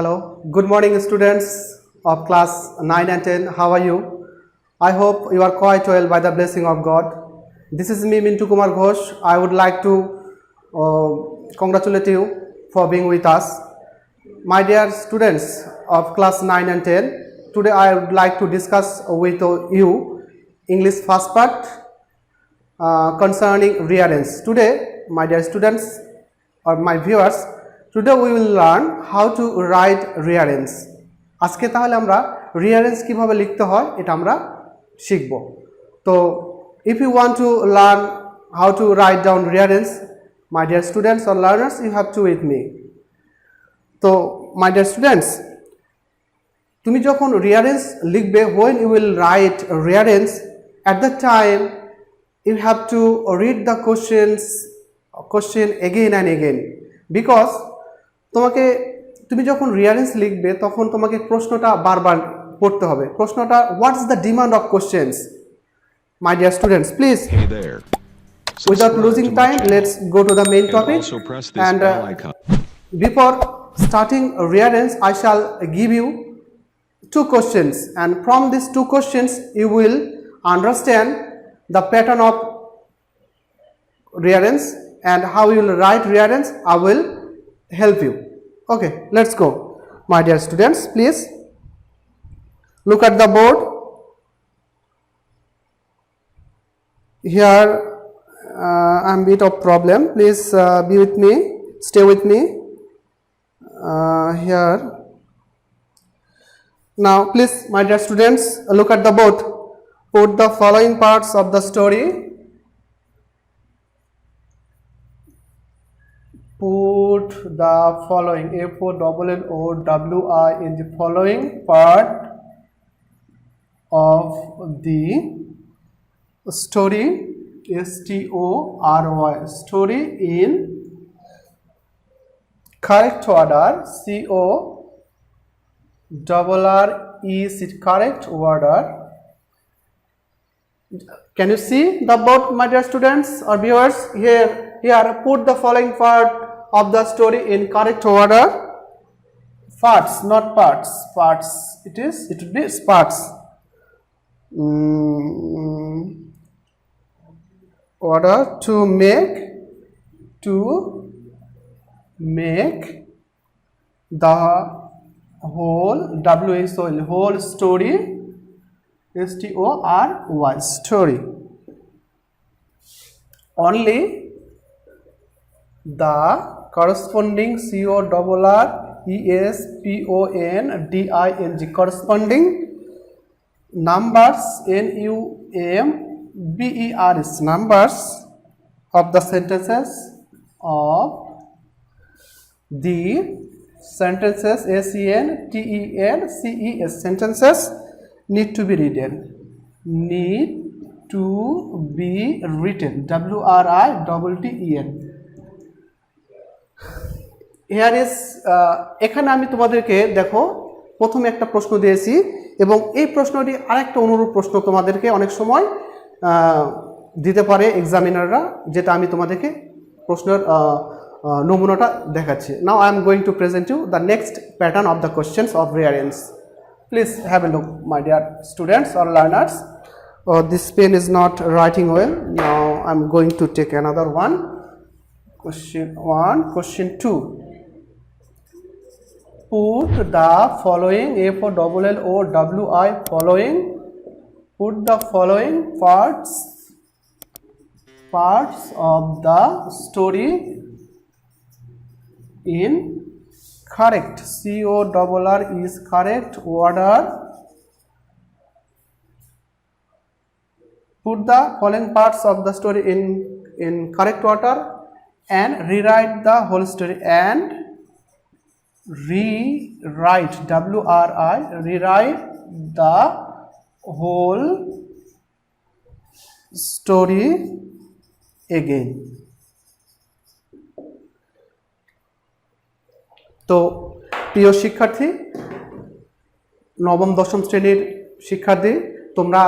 Hello, good morning students of class 9 and 10. How are you? I hope you are quite well by the blessing of God. This is me, Mintu Kumar Ghosh. I would like to congratulate you for being with us. My dear students of class 9 and 10, today I would like to discuss with you English first part concerning rearrange. Today, my dear students or my viewers, today we will learn how to write rearrange. আজকে তাহলে আমরা rearrange কিভাবে লিখতে হয় এটা আমরা শিখব। তো if you want to learn how to write down rearrange, my dear students or learners, you have to with me. তো my dear students, তুমি যখন rearrange লিখবে, when you will write rearrange, at the time you have to read the question again and again, because তুমি যখন rearrange লিখবে তখন তোমাকে প্রশ্নটা বারবার পড়তে হবে। প্রশ্নটা what is the demand of questions? My dear students, please, without losing time, let's go to the main topic. And before starting rearrange, I shall give you two questions, and from these two questions you will understand the pattern of rearrange and how you will write rearrange. I will help you. Okay, let's go. My dear students, please look at the board. Here I'm a bit of problem. Please be with me, stay with me. Here now, please, my dear students, look at the board. Put the following parts of the story. Put the following FOLLOWI in the following part of the story, STORY, story in correct order, CORRE, correct order. Can you see the board, my dear students or viewers? Here put the following part of the story in correct order. Parts, not parts. Parts. It would be parts. Order to make the whole whole story, STORY, story. Only the corresponding CORRESPONDING corresponding numbers, NUMBERS, numbers of the sentences SENTENCES sentences need to be written, WRITTEN. Here is এখানে আমি তোমাদেরকে দেখো প্রথমে একটা প্রশ্ন দিয়েছি এবং এই প্রশ্নটি আরেকটা অনুরূপ প্রশ্ন তোমাদেরকে অনেক সময় দিতে পারে এক্সামিনাররা, যেটা আমি তোমাদেরকে প্রশ্নের নমুনাটা দেখাচ্ছি। Now I am going to present you the next pattern of the questions of rearrange. Please have a look, my dear students or learners. This pen is not writing well. Now I am going to take another one. Question 1, question 2. Put the following FOLLOWI following. Put the following parts of the story in correct, CORRE is correct order. Put the following parts of the story in correct order and rewrite the whole story, and rewrite, rewrite the whole story again. তো প্রিয় শিক্ষার্থী, নবম দশম শ্রেণীর শিক্ষার্থী, তোমরা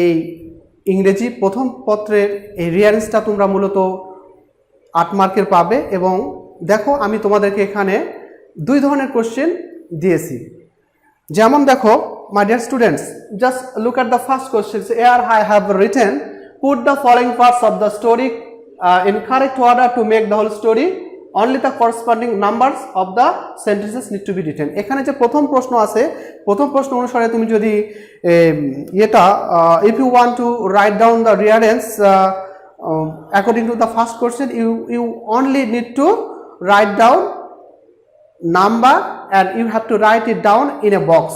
এই ইংরেজি প্রথম পত্রের এই রিয়ারেঞ্জটা তোমরা মূলত 8 মার্কের পাবে। এবং দেখো আমি তোমাদেরকে এখানে দুই ধরনের কোশ্চেন দিয়েছি। যেমন দেখো my dear students, just look at the first question. Here I have written, put the following parts of the story in correct order to make the whole story. Only the corresponding numbers of the sentences need to be written. এখানে যে প্রথম প্রশ্ন আছে, প্রথম প্রশ্ন অনুসারে তুমি যদি এটা if you want to write down the rearrange according to the first question, you only need to write down number and you have to write it down in a box.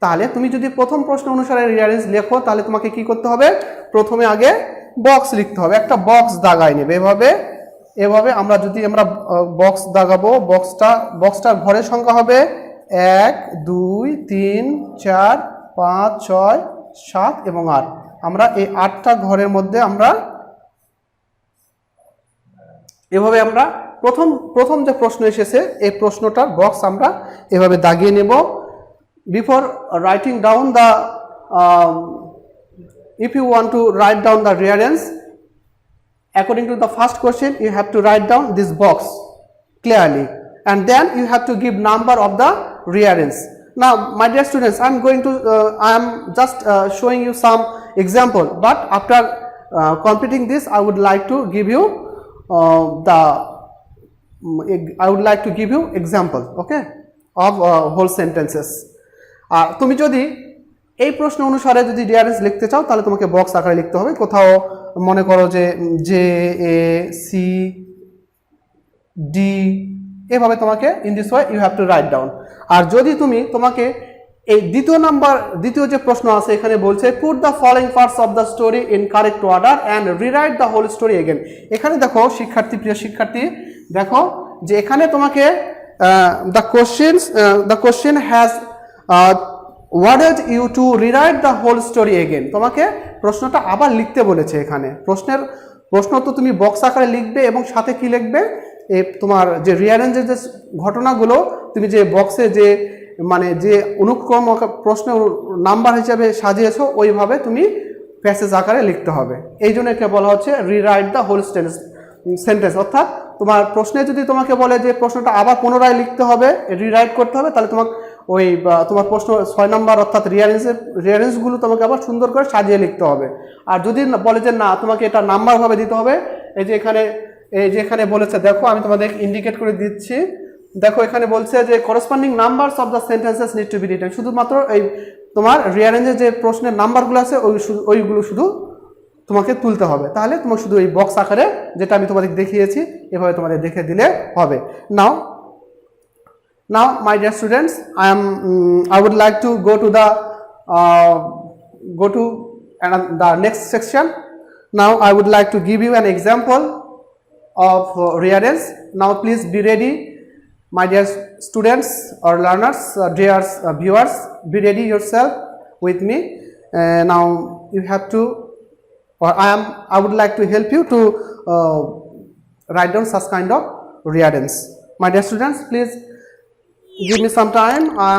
তাহলে তুমি যদি প্রথম প্রশ্ন অনুসারে রিয়ারেঞ্জ লেখো তাহলে তোমাকে কি করতে হবে, প্রথমে আগে বক্স লিখতে হবে, একটা বক্স দাগাই নেবে এভাবে আমরা বক্স দাগাবো, বক্সটার ঘরের সংখ্যা হবে 1 2 3 4 5 6 7 এবং 8। আমরা এই 8টা ঘরের মধ্যে আমরা এভাবে আমরা প্রথম যে প্রশ্ন এসেছে এই প্রশ্নটার বক্স আমরা এভাবে দাগিয়ে নেব। Before writing down the if you want to write down the rearrange according to the first question, you have to write down this box clearly and then you have to give number of the rearrange. Now my dear students, I am just showing you some example, but after completing this I would like to give you example, okay, of whole sentences. তুমি যদি এই প্রশ্ন অনুসারে যদি rearrange লিখতে চাও তাহলে তোমাকে বক্স আকারে লিখতে হবে। কোথাও মনে করো যে জে এ সি ডি, এভাবে তোমাকে in this way you have to write down. আর যদি তোমাকে এই দ্বিতীয় যে প্রশ্ন আছে এখানে বলছে put the following parts of the story in correct order and rewrite the whole story again. এখানে দেখো প্রিয় শিক্ষার্থী, দেখো যে এখানে তোমাকে the question has ordered you to rewrite the whole story again. তোমাকে প্রশ্নটা আবার লিখতে বলেছে। এখানে প্রশ্ন তো তুমি বক্স আকারে লিখবে এবং সাথে কি লিখবে, তোমার যে রিয়ারেঞ্জের যে ঘটনাগুলো তুমি যে বক্সে যে অনুক্রম প্রশ্ন নাম্বার হিসেবে সাজিয়েছো ওইভাবে তুমি প্যাসেজ আকারে লিখতে হবে। এই জন্য একে বলা হচ্ছে রিরাইট দ্য হোল সেন্টেন্স। অর্থাৎ তোমার প্রশ্নে যদি তোমাকে বলে যে প্রশ্নটা আবার পুনরায় লিখতে হবে, রিরাইট করতে হবে, তাহলে তোমার প্রশ্ন 6 নম্বর অর্থাৎ রিয়ারেঞ্জগুলো তোমাকে আবার সুন্দর করে সাজিয়ে লিখতে হবে। আর যদি বলে যে না তোমাকে এটা নাম্বার ভাবে দিতে হবে, এই যে এখানে বলেছে, দেখো আমি তোমাদের ইন্ডিকেট করে দিচ্ছি, দেখো এখানে বলছে যে corresponding numbers of the sentences need to be written. শুধুমাত্র এই তোমার রিয়ারেঞ্জের যে প্রশ্নের নাম্বারগুলো আছে ওইগুলো শুধু তোমাকে তুলতে হবে। তাহলে তোমার শুধু এই বক্স আকারে যেটা আমি তোমাদের দেখিয়েছি এভাবে তোমাদের দেখে দিলে হবে। Now my dear students, I would like to go to the next section. Now I would like to give you an example of rearrange. Now please be ready, my dear students or learners, dear viewers, be ready yourself with me. Now you have to, or I would like to help you to write down such kind of rearrange. My dear students, please give me some time. I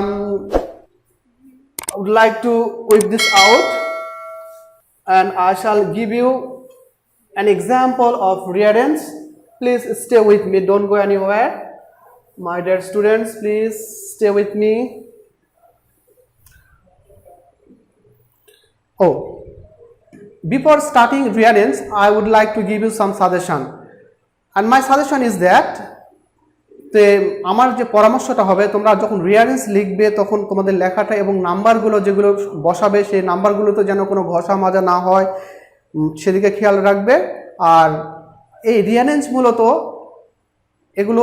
would like to whip this out and I shall give you an example of rearrange. Please stay with me, don't go anywhere. My dear students, please stay with me. Before starting rearrange, I would like to give you some suggestion, and my suggestion is that আমার যে পরামর্শটা হবে, তোমরা যখন rearrange লিখবে তখন তোমাদের লেখাটা এবং নাম্বারগুলো যেগুলো বসাবে সেই নাম্বারগুলোতে যেন কোনো ঘষা মাজা না হয় সেদিকে খেয়াল রাখবে। আর এই রিয়ারেঞ্জ মূলত এগুলো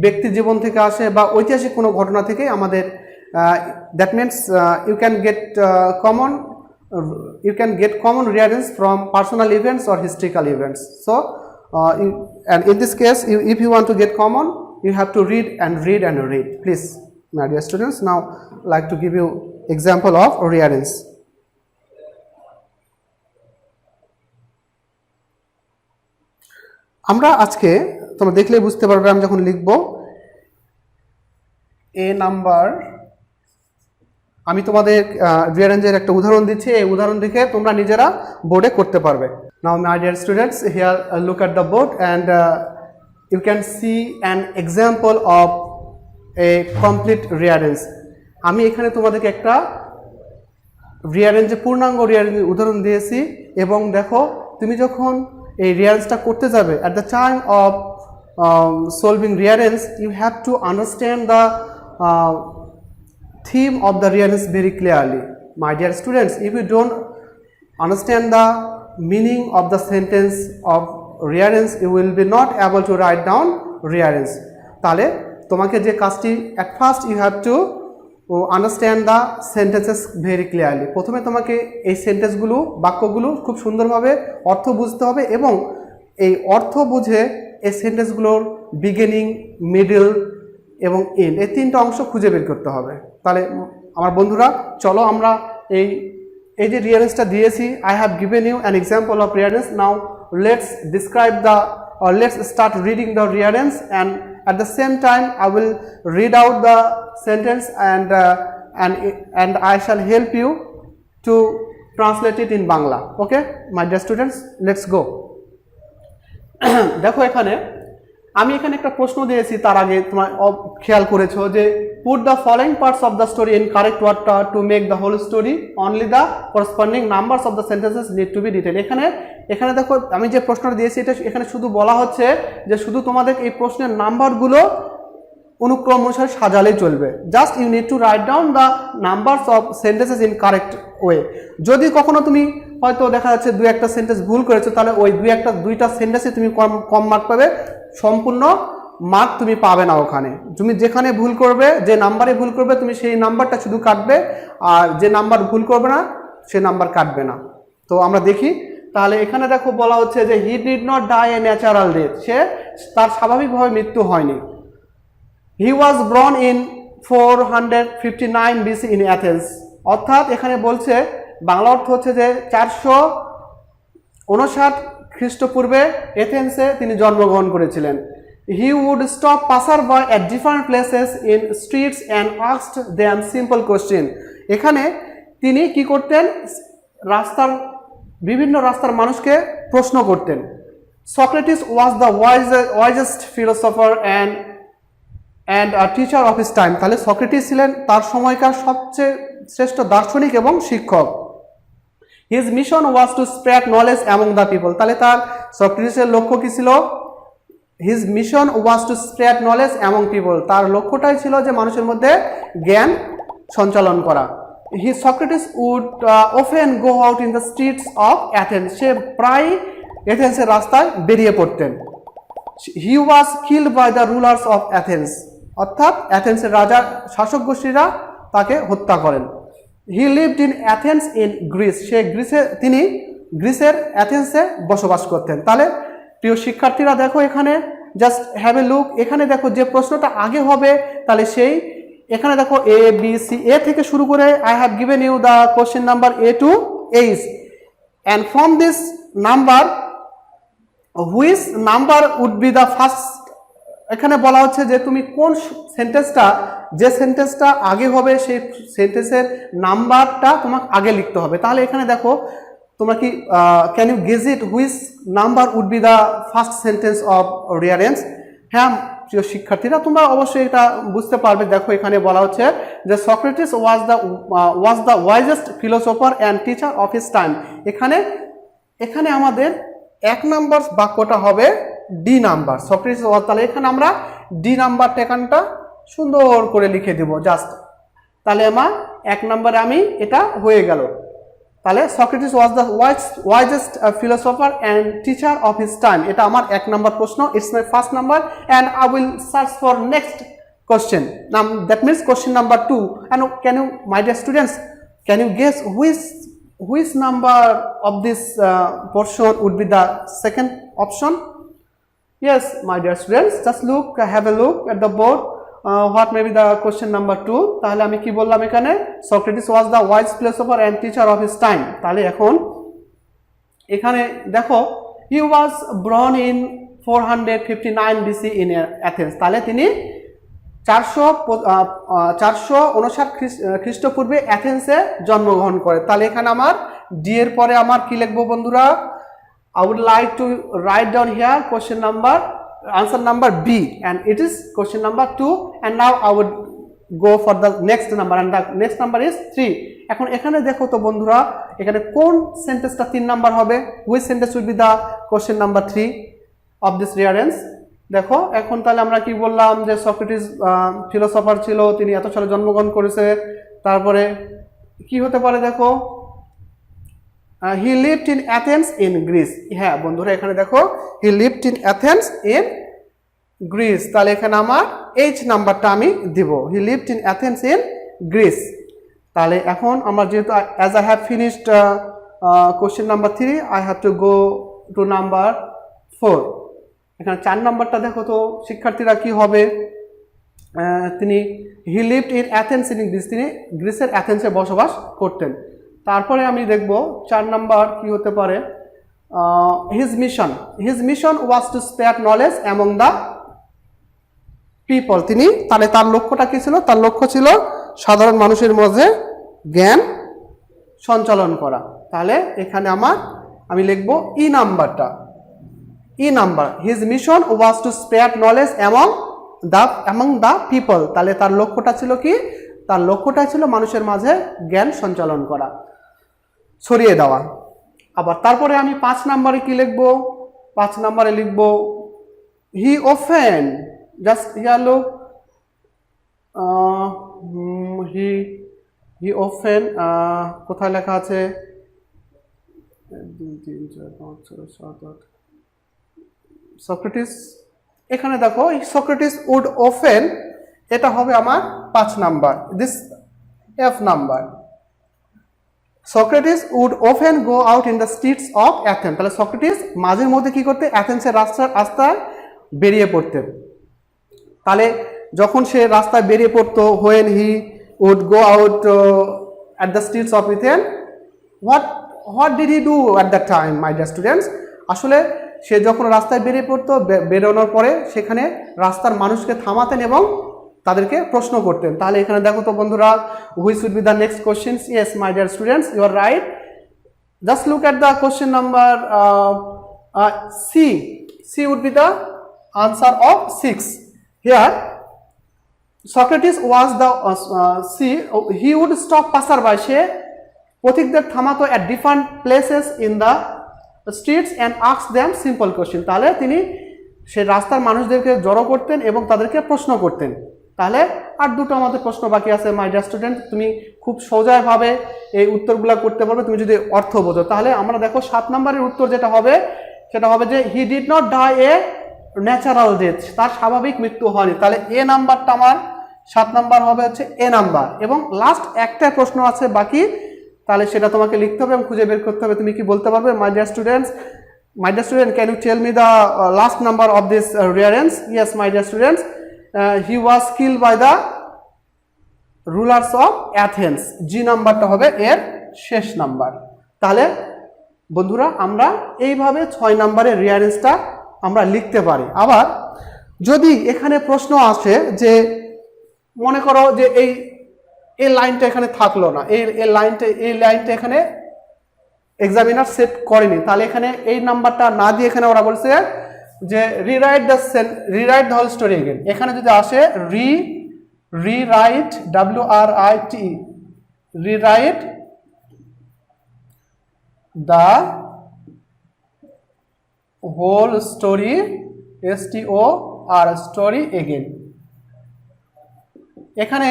ব্যক্তি জীবন থেকে আসে বা ঐতিহাসিক কোনো ঘটনা থেকে আমাদের, that means you can get common rearrange from personal events or historical events. So and in this case, if you want to get common, you have to read and read and read. Please, my dear students, now I'd like to give you example of rearrange. আমরা আজকে তোমরা দেখলে বুঝতে পারবে, আমি যখন লিখব এ number, আমি তোমাদের রিয়ারেঞ্জের একটা উদাহরণ দিচ্ছি, এই উদাহরণ দেখে তোমরা নিজেরা বোর্ডে করতে পারবে। Now my dear students, here look at the board and you can see an example of A complete rearrange. আমি এখানে তোমাদেরকে একটা রিয়ারেঞ্জে পূর্ণাঙ্গ রিয়ারেঞ্জের উদাহরণ দিয়েছি এবং দেখো তুমি যখন এই রিয়ারেঞ্জটা করতে যাবে at the time of solving rearrange you have to understand the theme of the rearrange very clearly. My dear students, if you don't understand the meaning of the sentence of rearrange, you will be not able to write down rearrange. তাহলে তোমাকে যে কাজটি at first you have to understand the sentences very clearly. প্রথমে তোমাকে এই সেন্টেন্সগুলো বাক্যগুলো খুব সুন্দরভাবে অর্থ বুঝতে হবে এবং এই অর্থ বুঝে এই সেন্টেন্সগুলোর বিগিনিং, মিডল এবং এন্ড এই তিনটা অংশ খুঁজে বের করতে হবে। তাহলে আমার বন্ধুরা চলো আমরা এই যে রিয়ারেঞ্জটা দিয়েছি, I have given you an example of rearrange. Now let's describe the or let's start reading the rearrange, and at the same time I will read out the sentence and I shall help you to translate it in Bangla. Okay my dear students, let's go. দেখো আমি এখানে একটা প্রশ্ন দিয়েছি, তার আগে তোমার খেয়াল করেছো যে put the following parts of the story in correct order to make the whole story, only the corresponding numbers of the sentences need to be written. এখানে দেখো আমি যে প্রশ্নটা দিয়েছি এটা এখানে শুধু বলা হচ্ছে যে শুধু তোমাদের এই প্রশ্নের নাম্বারগুলো অনুক্রম অনুসারে সাজালেই চলবে। Just you need to write down the numbers of sentences in correct way. যদি কখনো তুমি হয়তো দেখা যাচ্ছে দুই একটা সেন্টেন্স ভুল করেছো, তাহলে ওই দুইটা সেন্টেন্সে তুমি কম মার্ক পাবে, সম্পূর্ণ মার্ক তুমি পাবে না ওখানে। তুমি যেখানে ভুল করবে, যে নাম্বারে ভুল করবে তুমি সেই নাম্বারটা শুধু কাটবে, আর যে নাম্বার ভুল করবে না সে নাম্বার কাটবে না। তো আমরা দেখি তাহলে এখানে দেখো বলা হচ্ছে যে he did not die a natural death, সে তার স্বাভাবিকভাবে মৃত্যু হয়নি। He was born in 459 BC in Athens, অর্থাৎ এখানে বলছে বাংলা অর্থ হচ্ছে যে 459 খ্রিস্টপূর্বে এথেন্সে তিনি জন্মগ্রহণ করেছিলেন। He would stop passer by at different places in streets and asked them simple question. এখানে তিনি কি করতেন, বিভিন্ন রাস্তার মানুষকে প্রশ্ন করতেন। Socrates was the wisest philosopher and teacher of his time, তাহলে সক্রেটিস ছিলেন তার সময়কার সবচেয়ে শ্রেষ্ঠ দার্শনিক এবং শিক্ষক। His mission was to spread knowledge among the people, তাহলে তার সক্রেটিসের লক্ষ্য কি ছিল? His mission was to spread knowledge among people, তার লক্ষ্যটাই ছিল যে মানুষের মধ্যে জ্ঞান সঞ্চালন করা। Socrates would often go out in the streets of Athens, সে প্রায় এথেন্সের রাস্তায় বেরিয়ে পড়তেন। He was killed by the rulers of Athens, অর্থাৎ অ্যাথেন্সের রাজা শাসক গোষ্ঠীরা তাকে হত্যা করেন। He lived in Athens in Greece, তিনি গ্রিসের অ্যাথেন্সে বসবাস করতেন। তাহলে প্রিয় শিক্ষার্থীরা দেখো এখানে জাস্ট হ্যাভ এ লুক, এখানে দেখো যে প্রশ্নটা আগে হবে তাহলে সেই এখানে দেখো এ বি সি, এ থেকে শুরু করে I have given you the question number A to H, and from this number which number would be the first, এখানে বলা হচ্ছে যে তুমি কোন যে সেন্টেন্সটা আগে হবে সেই সেন্টেন্সের নাম্বারটা তোমাকে আগে লিখতে হবে। তাহলে এখানে দেখো তোমরা কি can you guess it which number would be the first sentence of rearrange? হ্যাঁ প্রিয় শিক্ষার্থীরা তোমরা অবশ্যই এটা বুঝতে পারবে। দেখো এখানে বলা হচ্ছে যে Socrates was the wisest philosopher and teacher of his time. এখানে আমাদের 1 নাম্বার বাক্যটা হবে ডি নাম্বার, সক্রেটিস ওয়াজ, তাহলে এখানে আমরা ডি নাম্বার টেকানটা সুন্দর করে লিখে দেব জাস্ট। তাহলে আমার 1 নম্বরে আমি এটা হয়ে গেল। তাহলে Socrates was the wisest philosopher and teacher of his time, এটা আমার 1 নম্বর প্রশ্ন, it's my first number, and I will search for next question. That means question number 2, and can you, my dear students, can you guess which number of this portion would be the second option? Yes my dear students, just have a look at the board. What may be the question number 2? তাহলে আমি কি বললাম এখানে, Socrates was the wise philosopher and teacher of his time. তাহলে এখন এখানে দেখো he was born in 459 BC in Athens, তাহলে তিনি 459 খ্রিস্টপূর্বে অ্যাথেন্সে জন্মগ্রহণ করে। তাহলে এখানে আমার ডি এর পরে আমার কি লিখবো বন্ধুরা? I would like to write down here question number answer number B, and it is question number 2. And now I would go for the next number, and the next number is 3. এখন এখানে দেখো তো বন্ধুরা, এখানে কোন সেন্টেন্সটা 3 number হবে? which sentence would be the question number 3 of this rearrange? দেখো এখন তাহলে আমরা কি বললাম যে সক্রেটিস ফিলোসফার ছিল, তিনি এত সালে জন্মগ্রহণ করেছে। তারপরে কি হতে পারে দেখো, he lived in Athens in Greece. হ্যাঁ বন্ধুরা, এখানে দেখো he lived in Athens in Greece, তাহলে এখানে আমার H নাম্বারটা আমি দিব, he lived in Athens in Greece। তাহলে এখন আমরা যেহেতু as I have finished question number 3, I have to go to number 4। এখানে 4 নাম্বারটা দেখো তো শিক্ষার্থীরা কি হবে, তিনি he lived in Athens in Greece, তিনি গ্রিসের অ্যাথেন্সে বসবাস করতেন। তারপরে আমি দেখব 4 নাম্বার কি হতে পারে, his mission was to spread knowledge among the people। তিনি তাহলে তার লক্ষ্যটা কি ছিল? তার লক্ষ্য ছিল সাধারণ মানুষের মাঝে জ্ঞান সঞ্চালন করা। তাহলে এখানে আমি লিখব ই নাম্বারটা, E number, his mission was to spread knowledge among the people। তাহলে তার লক্ষ্যটা ছিল কি? তার লক্ষ্যটা ছিল মানুষের মাঝে জ্ঞান সঞ্চালন করা, ছড়িয়ে দেওয়া। আবার তারপরে আমি 5 নম্বরে কি লিখব? 5 নম্বরে লিখব he often, just here look, he often, কোথায় লেখা আছে? 2 3 4 5 6 7 8, সক্রেটিস, এখানে দেখো সক্রেটিস উড often, এটা হবে আমার 5 number, this F number. Socrates would often go out in the streets of Athens। তাহলে সক্রেটিস মাঝের মধ্যে কি করতে? অ্যাথেন্সের রাস্তায় বেরিয়ে পড়তেন। তাহলে যখন সে রাস্তায় বেরিয়ে পড়তো, when he would go out at the streets of Athens, what did he do at that time, my dear students? আসলে সে যখন রাস্তায় বেরিয়ে পড়তো, বেরোনোর পরে সেখানে রাস্তার মানুষকে থামাতেন এবং তাদেরকে প্রশ্ন করতেন। তাহলে এখানে দেখো তো বন্ধুরা, which would be the next questions? Yes, my dear students, you are right. Just look at the question number C. C would be the answer of 6. Here Socrates was the he would stop passerby, say পথিকদের থামাতো at different places in the streets and ask them simple question। তাহলে তিনি সে রাস্তার মানুষদেরকে জড়ো করতেন এবং তাদেরকে প্রশ্ন করতেন। তাহলে আর দুটো আমাদের প্রশ্ন বাকি আছে, মাই ডিয়ার স্টুডেন্ট, তুমি খুব সহজভাবে এই উত্তরগুলো করতে পারবে তুমি যদি অর্থ বোঝো। তাহলে আমরা দেখো 7 নম্বরের উত্তর যেটা হবে, সেটা হবে যে he did not die a natural death, তার স্বাভাবিক মৃত্যু হয়নি। তাহলে এ নাম্বারটা আমার 7 নাম্বার হবে হচ্ছে এ নাম্বার। এবং লাস্ট একটা প্রশ্ন আছে বাকি, তাহলে সেটা তোমাকে লিখতে হবে এবং খুঁজে বের করতে হবে। তুমি কি বলতে পারবে, my dear students? My dear student, can you tell me the last number of this rearrange? Yes, my dear students, he was killed by the rulers of Athens. G নাম্বারটা হবে এর শেষ নাম্বার। তাহলে বন্ধুরা আমরা এইভাবে 6 নম্বরের রিয়ারেঞ্জটা আমরা লিখতে পারি। আবার যদি এখানে প্রশ্ন আসে যে মনে করো যে এই লাইনটা এখানে থাকলো না, এই লাইনটা এখানে এক্সামিনার সেট করেনি, তাহলে এখানে এই নাম্বারটা না দিয়ে এখানে ওরা বলছে যে rewrite the whole story again. এখানে যদি আসে rewrite WRIT, rewrite the whole story STOR story again. এখানে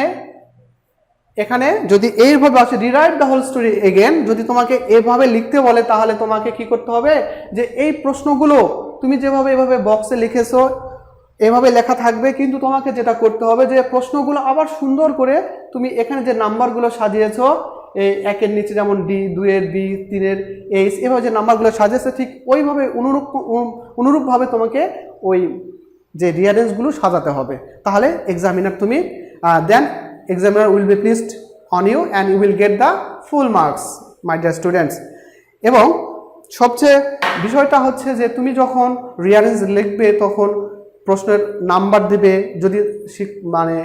যদি এইভাবে আসে rewrite the whole story again, যদি তোমাকে এইভাবে লিখতে বলে তাহলে তোমাকে কি করতে হবে যে এই প্রশ্নগুলো তুমি যেভাবে এভাবে বক্সে লিখেছো এভাবে লেখা থাকবে, কিন্তু তোমাকে যেটা করতে হবে যে প্রশ্নগুলো আবার সুন্দর করে তুমি এখানে যে নাম্বারগুলো সাজিয়েছো, এই 1-এর নিচে যেমন D, 2-এর B, 3-এর H, এভাবে যে নাম্বারগুলো সাজিয়েছে ঠিক ওইভাবে অনুরূপভাবে তোমাকে ওই যে রিয়ারেঞ্জগুলো সাজাতে হবে। তাহলে এক্সামিনার তুমি দেন examiner will be pleased on you and you will get the full marks, my dear students. এবং সবচেয়ে বিষয়টা হচ্ছে যে তুমি যখন রিয়ারেঞ্জ লিখবে তখন প্রশ্নের নাম্বার দিবে, যদি মানে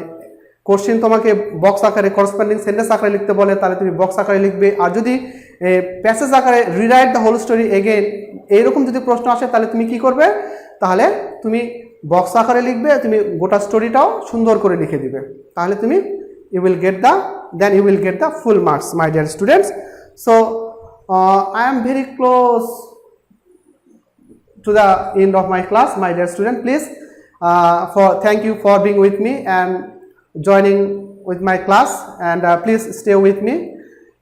কোশ্চেন তোমাকে বক্স আকারে করসপন্ডিং সেন্টেন্স আকারে লিখতে বলে তাহলে তুমি বক্স আকারে লিখবে, আর যদি প্যাসেজ আকারে rewrite the whole story again এইরকম যদি প্রশ্ন আসে তাহলে তুমি কি করবে, তাহলে তুমি বক্স আকারে লিখবে, তুমি গোটা স্টোরিটাও সুন্দর করে লিখে দিবে, তাহলে তুমি you will get the full marks, my dear students. So I am very close to the end of my class, my dear student. Please thank you for being with me and joining with my class, and please stay with me,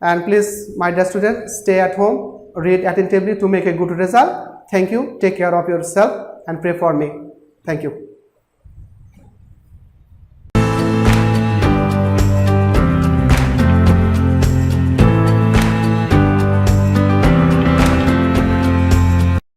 and please, my dear student, stay at home, read attentively to make a good result. Thank you. Take care of yourself and pray for me. Thank you.